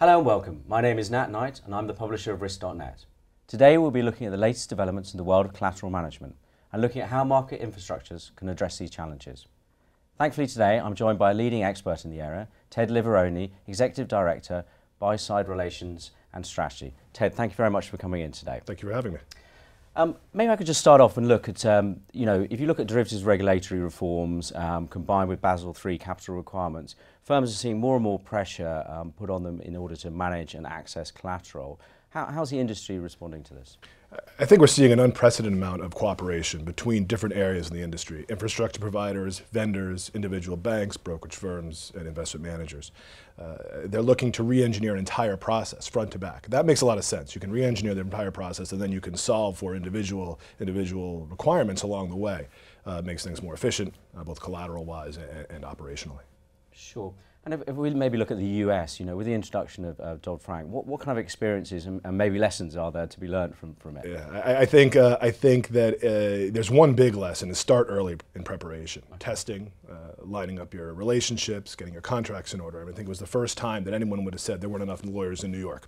Hello and welcome. My name is Nat Knight and I'm the publisher of Risk.net. Today we'll be looking at the latest developments in the world of collateral management and looking at how market infrastructures can address these challenges. Thankfully today I'm joined by a leading expert in the area, Ted Leveroni, Executive Director, Buy-Side Relations and Strategy. Ted, thank you very much for coming in today. Thank you for having me. Maybe I could just start off and look at, if you look at derivatives regulatory reforms combined with Basel III capital requirements, firms are seeing more and more pressure put on them in order to manage and access collateral. How's the industry responding to this? I think we're seeing an unprecedented amount of cooperation between different areas in the industry: infrastructure providers, vendors, individual banks, brokerage firms, and investment managers. They're looking to re-engineer an entire process, front to back. That makes a lot of sense. You can re-engineer the entire process, and then you can solve for individual requirements along the way. It makes things more efficient, both collateral-wise and operationally. Sure. And if we maybe look at the US, with the introduction of Dodd-Frank, what kind of experiences and maybe lessons are there to be learned from it? Yeah, I think that there's one big lesson: is start early in preparation, testing, lining up your relationships, getting your contracts in order. I think it was the first time that anyone would have said there weren't enough lawyers in New York.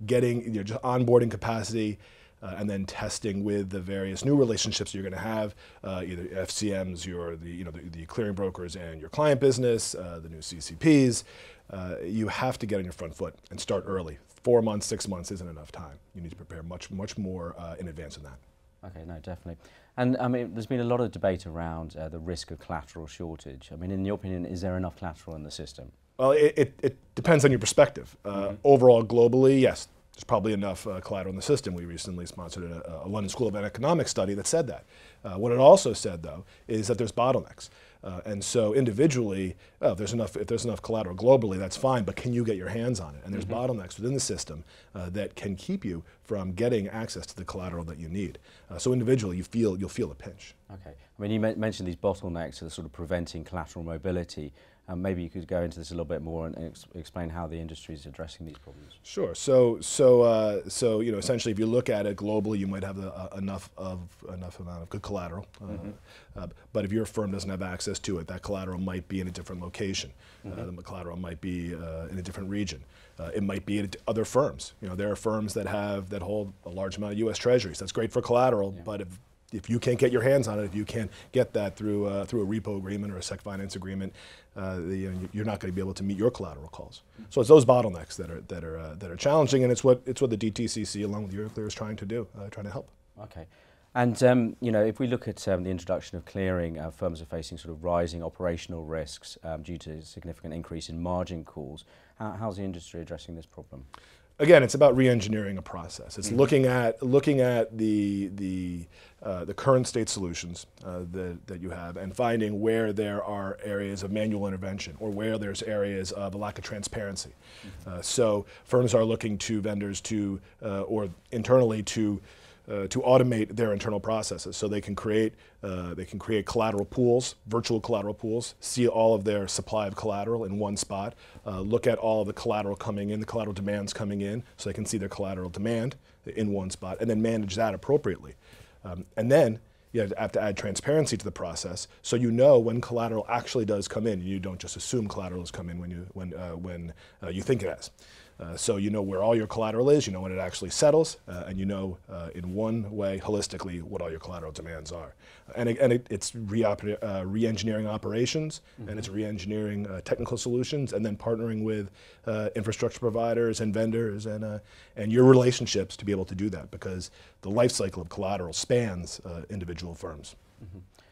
Getting just onboarding capacity. And then testing with the various new relationships you're going to have, either FCMs, the clearing brokers, and your client business, the new CCPs. You have to get on your front foot and start early. 4 months, 6 months isn't enough time. You need to prepare much more in advance than that. Okay, no, definitely. And there's been a lot of debate around the risk of collateral shortage. In your opinion, is there enough collateral in the system? Well, it depends on your perspective. Overall, globally, yes. There's probably enough collateral in the system. We recently sponsored a London School of Economics study that said that. What it also said, though, is that there's bottlenecks. And so individually, if there's enough collateral globally, that's fine, but can you get your hands on it? And there's bottlenecks within the system that can keep you from getting access to the collateral that you need. So individually, you'll feel a pinch. Okay. You mentioned these bottlenecks are sort of preventing collateral mobility. Maybe you could go into this a little bit more and explain how the industry is addressing these problems. Sure. So essentially, if you look at it globally, you might have enough amount of good collateral. But if your firm doesn't have access to it, that collateral might be in a different location. The collateral might be in a different region. It might be at other firms. There are firms that hold a large amount of U.S. Treasuries. That's great for collateral, but if you can't get your hands on it, if you can't get that through a repo agreement or a sec finance agreement, you're not going to be able to meet your collateral calls. So it's those bottlenecks that are challenging, and it's what the DTCC along with Euroclear is trying to do, trying to help. Okay, and if we look at the introduction of clearing, firms are facing sort of rising operational risks due to a significant increase in margin calls. How's the industry addressing this problem? Again, it's about re-engineering a process. It's looking at the current state solutions that you have and finding where there are areas of manual intervention or where there's areas of a lack of transparency. So firms are looking to vendors or internally to automate their internal processes, so they can create collateral pools, virtual collateral pools, see all of their supply of collateral in one spot, look at all of the collateral coming in, the collateral demands coming in, so they can see their collateral demand in one spot, and then manage that appropriately. And then you have to add transparency to the process, so you know when collateral actually does come in. You don't just assume collateral has come in when you think it has. So you know where all your collateral is, you know when it actually settles, and you know in one way, holistically, what all your collateral demands are. And it's re-engineering operations, and it's re-engineering technical solutions, and then partnering with infrastructure providers and vendors and your relationships to be able to do that, because the life cycle of collateral spans individual firms.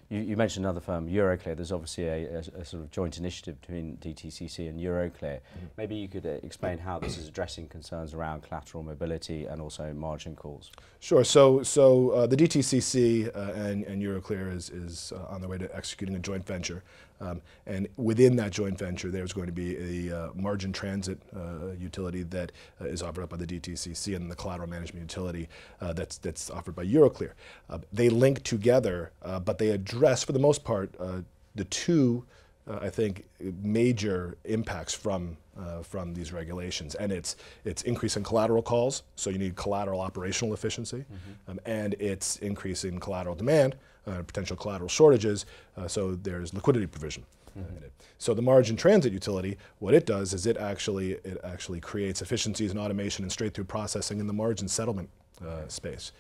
You mentioned another firm, Euroclear. There's obviously a sort of joint initiative between DTCC and Euroclear. Maybe you could explain how this is addressing concerns around collateral mobility and also margin calls. Sure. So the DTCC and Euroclear is on their way to executing a joint venture. And within that joint venture, there's going to be a margin transit utility that is offered up by the DTCC, and the collateral management utility that's offered by Euroclear. They link together, but they address, for the most part, the two, I think, major impacts from these regulations, and it's increasing collateral calls, so you need collateral operational efficiency, and it's increasing collateral demand, potential collateral shortages, so there's liquidity provision. in it. So the margin transit utility, what it does is it actually creates efficiencies and automation and straight-through processing in the margin settlement space.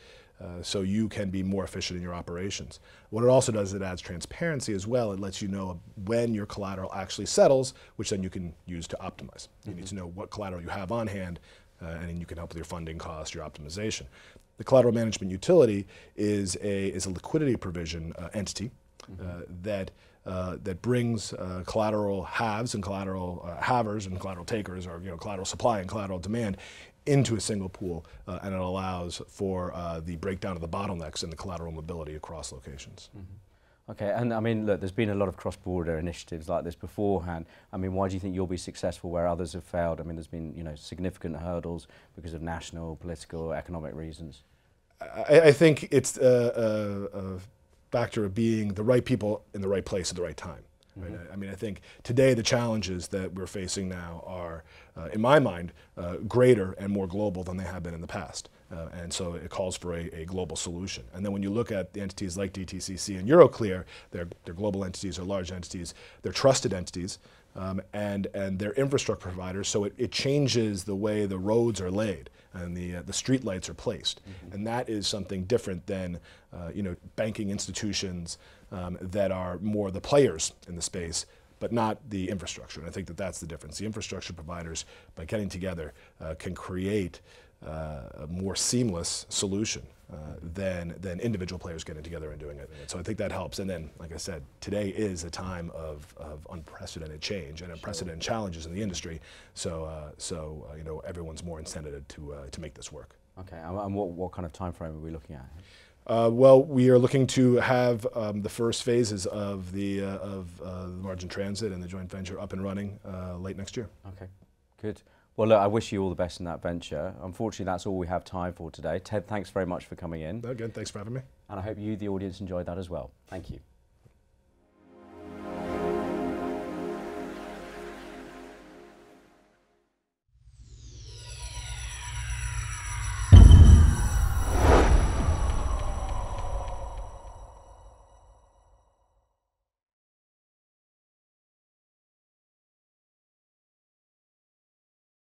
So you can be more efficient in your operations. What it also does is it adds transparency as well. It lets you know when your collateral actually settles, which then you can use to optimize. You need to know what collateral you have on hand, and then you can help with your funding cost, your optimization. The collateral management utility is a liquidity provision entity that brings collateral haves and collateral havers and collateral takers, or collateral supply and collateral demand, into a single pool, and it allows for the breakdown of the bottlenecks in the collateral mobility across locations. Okay, and I mean, look, there's been a lot of cross-border initiatives like this beforehand. I mean, why do you think you'll be successful where others have failed? I mean, there's been, significant hurdles because of national, political, economic reasons. I think it's a factor of being the right people in the right place at the right time. Right? I mean, I think today the challenges that we're facing now are, in my mind, greater and more global than they have been in the past. And so it calls for a global solution. And then when you look at the entities like DTCC and Euroclear, they're global entities, they're large entities, they're trusted entities, and they're infrastructure providers, so it changes the way the roads are laid and the street lights are placed. And that is something different than banking institutions that are more the players in the space, but not the infrastructure. And I think that that's the difference. The infrastructure providers, by getting together, can create a more seamless solution than individual players getting together and doing it. So I think that helps. And then, like I said, today is a time of unprecedented change and unprecedented challenges in the industry. So everyone's more incented to make this work. Okay, and what kind of time frame are we looking at? Well, we are looking to have the first phases of the margin transit and the joint venture up and running late next year. Okay, good. Well, look, I wish you all the best in that venture. Unfortunately, that's all we have time for today. Ted, thanks very much for coming in. Again, thanks for having me. And I hope you, the audience, enjoyed that as well. Thank you.